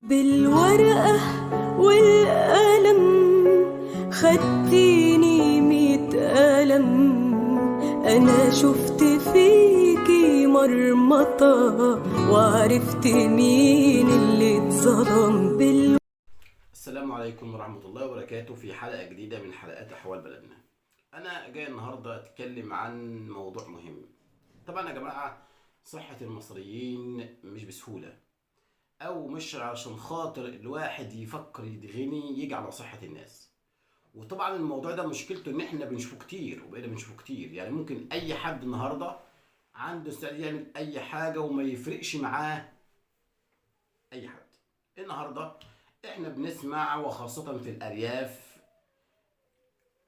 بالورقة والقلم خدتيني 100 قلم. أنا شفت فيكي مرمطة وعرفت مين اللي اتظلم. السلام عليكم ورحمة الله وبركاته في حلقة جديدة من حلقات أحوال بلدنا. أنا جاي النهاردة أتكلم عن موضوع مهم. طبعا يا جماعة، صحة المصريين مش بسهولة، أو مش عشان خاطر الواحد يفكر يتغني يجي على صحة الناس. وطبعا الموضوع ده مشكلته إن إحنا بنشوفه كتير وبقينا بنشوفه كتير. يعني ممكن أي حد النهاردة عنده استعداد يعمل أي حاجة وما يفرقش معاه أي حد. النهارده احنا بنسمع، وخاصة في الأرياف،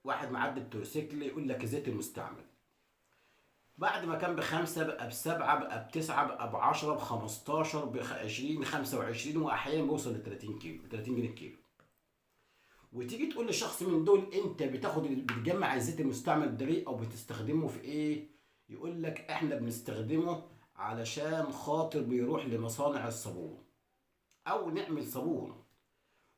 واحد معدي بتروسيكل يقول لك الزيت المستعمل بعد ما كان ب5 بقى ب7 بقى ب9 بقى ب10 ب15 ب20 25، واحيانا بيوصل ل 30 كيلو، ب 30 جنيه الكيلو. وتيجي تقول لشخص من دول انت بتجمع الزيت المستعمل ده ليه او بتستخدمه في ايه؟ يقول لك احنا بنستخدمه علشان خاطر بيروح لمصانع الصابون او نعمل صابون.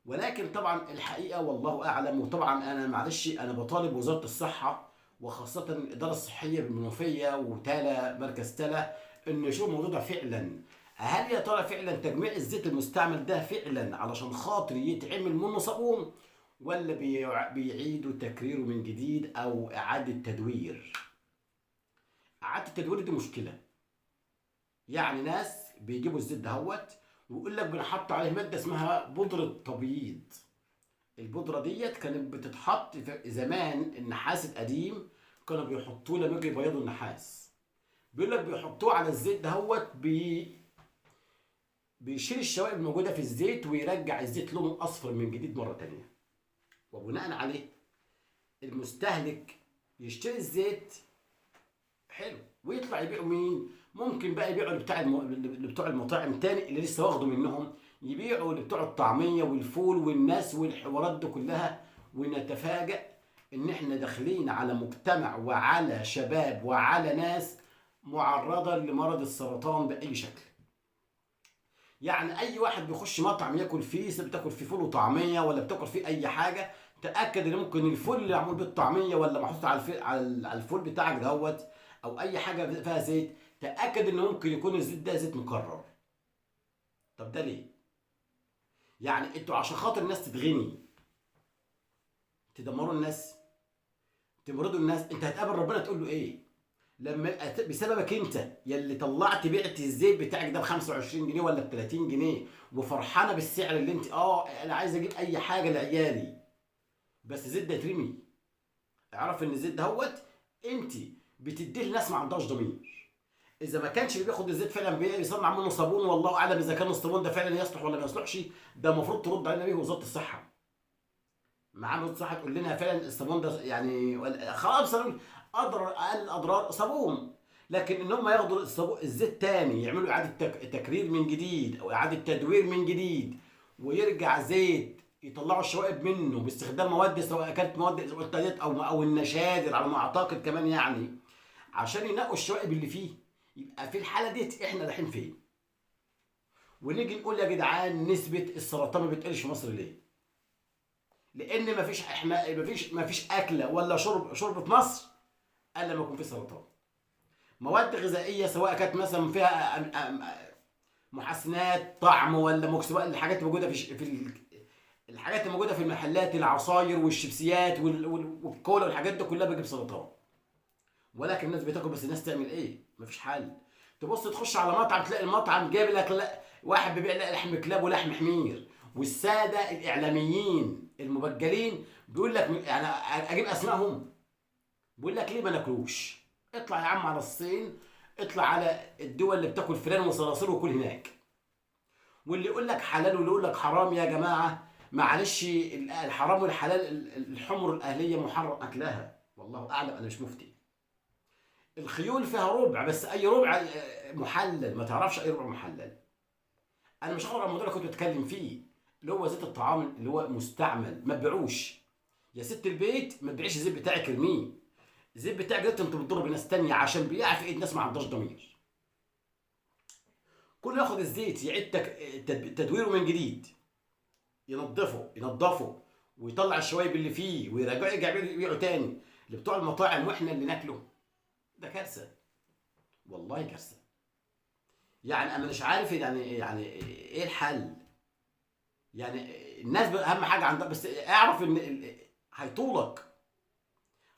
ولكن طبعا الحقيقه والله اعلم، وطبعا انا معلش انا بطالب وزاره الصحه وخاصه الاداره الصحيه بالمنوفيه وتالا مركز تالا ان يشوفوا الموضوع ده فعلا. هل يا ترى فعلا تجميع الزيت المستعمل ده فعلا علشان خاطر يتعمل منه صابون، ولا بيعيدوا تكريره من جديد او اعاده تدوير؟ اعاده التدوير دي مشكله. يعني ناس بيجيبوا الزيت دهوت ويقول لك بنحط عليه ماده اسمها بودره تبييض. البودرة ديت كانت بتتحط في زمان، النحاس القديم كانوا بيحطوه لما يجي يبيضوا النحاس. بيقول لك بيحطوه على الزيت دهوت بيشيل الشوائب الموجودة في الزيت ويرجع الزيت لونه أصفر من جديد مرة تانية. وبناء عليه المستهلك يشتري الزيت حلو ويطلع يبيعه مين؟ ممكن بقى يبيعوا بتوع المطاعم تاني اللي لسه واخده منهم، يبيعوا لبتوع الطعميه والفول والناس والحوارات دي كلها. ونتفاجأ ان احنا داخلين على مجتمع وعلى شباب وعلى ناس معرضه لمرض السرطان باي شكل. يعني اي واحد بيخش مطعم ياكل فيه، بتاكل فيه فول وطعميه ولا بتاكل فيه اي حاجه، تاكد ان ممكن الفول اللي معمول بالطعميه ولا محطوط على الفول بتاعك دهوت، او اي حاجه فيها زيت، تاكد ان ممكن يكون الزيت ده زيت مكرر. طب ده ليه؟ يعني انتوا عشان خاطر الناس تتغني تدمروا الناس، تمرضوا الناس. انت هتقابل ربنا تقول له ايه لما بسببك انت يلي طلعت بعت الزيت بتاعك ده ب 25 جنيه ولا ب 30 جنيه، وفرحانه بالسعر اللي انت انا عايز اجيب اي حاجه لعيالي بس الزيت ده يترمي. اعرف ان الزيت دهوت انت بتديه لناس ما عندهاش ضمير. اذا ما كانش اللي بياخد الزيت فعلا بيصنع منه صابون، والله اعلم اذا كان الصابون ده فعلا يصلح ولا ما يصلحش. ده المفروض ترد علينا بيه وزاره الصحه. معاه وزاره الصحه تقول لنا فعلا الصابون ده يعني خلاص اقل اضرار صابون. لكن ان هم ياخدوا الزيت تاني يعملوا اعاده تكرير من جديد او اعاده تدوير من جديد، ويرجع زيت يطلعوا الشوائب منه باستخدام مواد، سواء كانت مواد زيت او النشادر على ما اعتقد كمان، يعني عشان ينقوا الشوائب اللي فيه. يبقى في الحاله ديت احنا رايحين فين؟ ونيجي نقول يا جدعان نسبه السرطان ما بتقلش في مصر ليه؟ لان مفيش اكله ولا شرب في مصر الا لما يكون في سرطان. مواد غذائيه سواء كانت مثلا فيها محسنات طعم ولا مكسبات، الحاجات الموجوده الحاجات الموجوده في المحلات، العصاير والشيبسيات والكولا والحاجات دي كلها بتجيب سرطان. ولكن الناس بتاكل، بس الناس تعمل ايه؟ مفيش حل. تبص تخش على مطعم تلاقي المطعم جايب لك لا واحد بيبيع لحم كلاب ولحم حمير، والساده الاعلاميين المبجلين بيقول لك يعني اجيب اسمائهم، بيقول لك ليه ما ناكلوش؟ اطلع يا عم على الصين، اطلع على الدول اللي بتاكل فئران وصراصير وكل هناك. واللي يقول لك حلال واللي يقول لك حرام، يا جماعه معلش الحرام والحلال الحمر الاهليه محرم اكلها، والله اعلم انا مش مفتي. الخيول فيها ربع، بس اي ربع محلل، ما تعرفش اي ربع محلل. انا مش هخرج عن الموضوع اللي كنت بتكلم فيه، اللي هو زيت الطعام اللي هو مستعمل ما تبيعوش. يا ست البيت ما تبيعيش الزيت بتاعك، ارميه. الزيت بتاعك ده انت بتضر بناس تانية عشان بيقع في ايد ناس ما عندهاش ضمير. كله ياخد الزيت يعيد تدويره من جديد، ينضفه ويطلع الشوايب اللي فيه يرجع يبيعه تاني لبتوع المطاعم، واحنا اللي ناكله. ده كارثه، والله كارثه. يعني انا مش عارف يعني ايه الحل. يعني الناس اهم حاجه عندها بس اعرف ان هيطولك.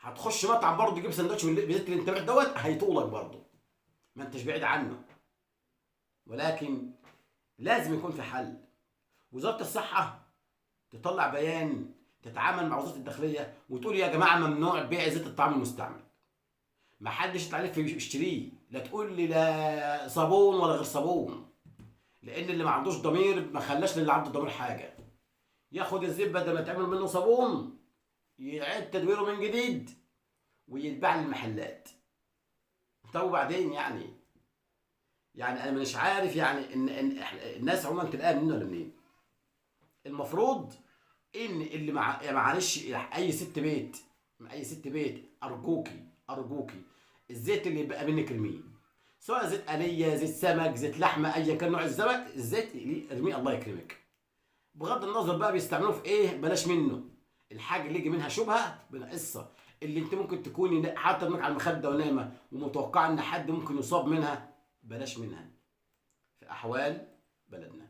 هتخش مطعم برضه تجيب سندوتش بالزيت اللي انت دوت، هيطولك برضه، ما انتش بعيد عنه. ولكن لازم يكون في حل. وزاره الصحه تطلع بيان، تتعامل مع وزاره الداخليه وتقول يا جماعه ممنوع بيع زيت الطعام المستعمل. ما حدش يطلع عليك يشتريه، لا تقول لي لا صابون ولا غير صابون، لان اللي ما عندوش ضمير ما خلاش للي عنده ضمير حاجه. ياخد الزيت بدل ما تعمل منه صابون يعيد تدويره من جديد ويتباع للمحلات. طب وبعدين يعني انا مش عارف يعني ان الناس عموما تلاقيها منين ولا منين. المفروض ان اللي معلش اي ست بيت ارجوكي الزيت اللي يبقى منك ارميه، سواء زيت آلية، زيت سمك، زيت لحمه، ايا كان نوع الزيت ارميه الله يكرمك. بغض النظر بقى بيستعملوه في ايه، بلاش منه. الحاجه اللي يجي منها شبهه بنقصها، اللي انت ممكن تكوني حاطه دماغك على المخده ونايمه ومتوقعه ان حد ممكن يصاب منها، بلاش منها في احوال بلدنا.